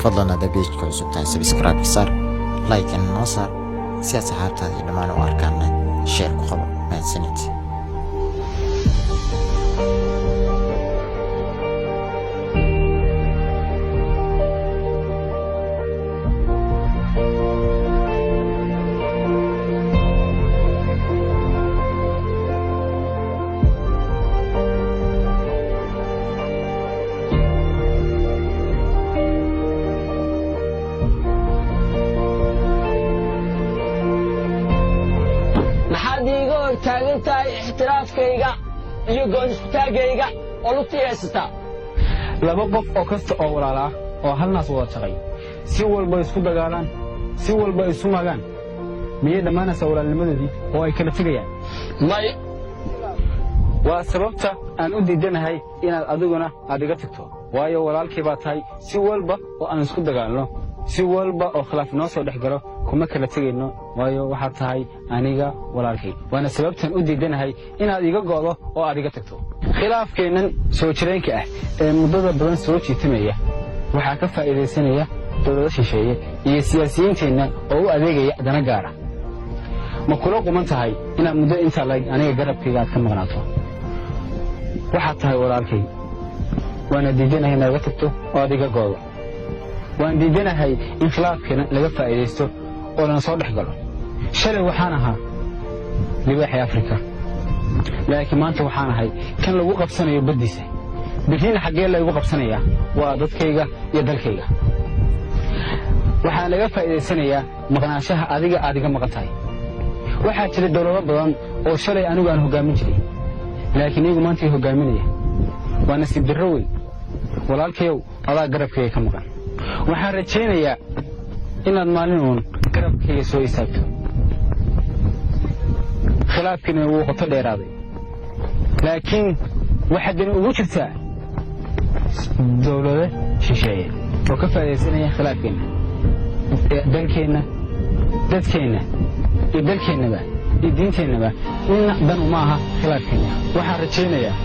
fadlan hada page-ka cusub tahay subscribe saar like and noo saar si aad saxaabtaada dhammaan u arkaan share ku qabo mahadsanid taagantahay ixtiraafkayga iyo go'aansataankayga oo lugtiyeysata laba qof oo kasta oo walaala ah oo hal naas wada shaqay si walba isku dagaalaan si walba isu magaan miyay dhammaanaysaa walaalnimadoodii oo ay kala tegayaan may waa sababta aan u diidanahay inaad adiguna aad iga tagto waayo walaalkii baa tahay si walba oo aan isku dagaalno si walba oo khilaaf noo soo dhex galo kuma kala tegayno waayo waxaad tahay aniga walaalkay waana sababtan u diidanahay inaad iga go'do oo aad iga tagto khilaafkeennan soo jireenka ah ee muddada badan soo jiitamaya waxaa ka faa'iidaysanaya dowlado shisheeye iyo siyaasiyiinteenna oo u adeegaya dana gaara ma kula quman tahay inaad muddo intaa lag aniga garabkayga aad ka maqnaato waxaad tahay walaalkay waana diidanahay inaad iga tagto oo aad iga go'do waan diidanahay in khilaafkeena laga faa'iidaysto oo lana soo dhex galo shalay waxaan ahaa libaaxii afrika laakiin maanta waxaan ahay kan lagu qabsanayo baddiisa birriina xaggee laygu qabsanayaa waa dadkayga iyo dalkayga waxaan laga faa'iidaysanayaa maqnaanshaha adiga aad iga maqan tahay waxaa jira dowlado badan oo shalay anigu aan hoggaamin jiray laakiin iyagu maanta ay hoggaaminaya waa nasiib darro weyn walaalkayow adaa garabkayga ka maqan waxaan rajaynayaa inaad maalin uun garabkayga soo istaagto khilaafkiina wuu qoto dheeraaday laakiin waxaad dani ugu jirtaa dowlado shisheeye oo ka faa'iidaysanaya khilaafkeenna dalkeenna dadkeenna iyo dalkeennaba iyo diinteennaba midna dan uma aha khilaafkeenna waxaan rajaynayaa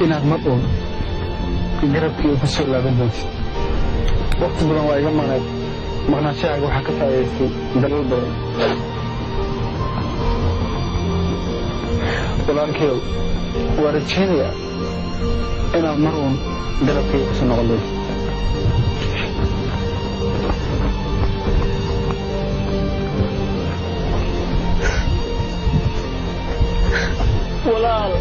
inaad mar uun garabkii ku soo laaban doontid waqti badan waa iga maqnayd maqnaanshahaaga waxaa ka faa'iidaystay dalal badan walaalkayow waa rajaynayaa inaad mar uun garabkayga kusoo noqon doontid walaal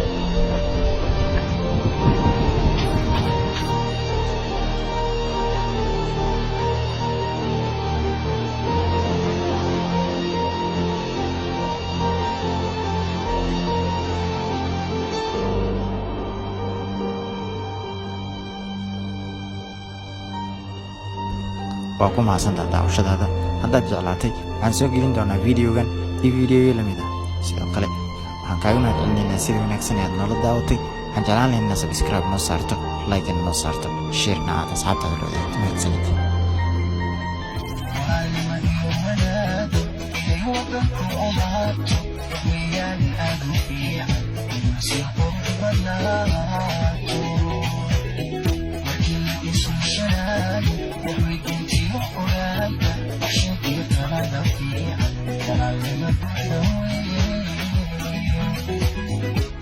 waa ku mahadsantahay daawashadaada haddaad jeclaatay waxaan soo gelin doonaa videogan iyo videoyo la mid ah sidoo kale waxaan kaaga mahadcelinaynaa sida wanaagsan ee aad noola daawatay waxaan jeclaan lahayn inaad subscribe noo saarto like noo saarto sharena aad asxaabtaada loo eegto mahadsanid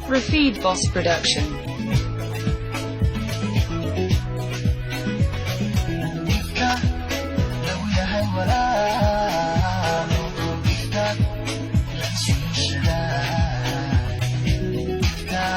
Rafid Boss Production. Ta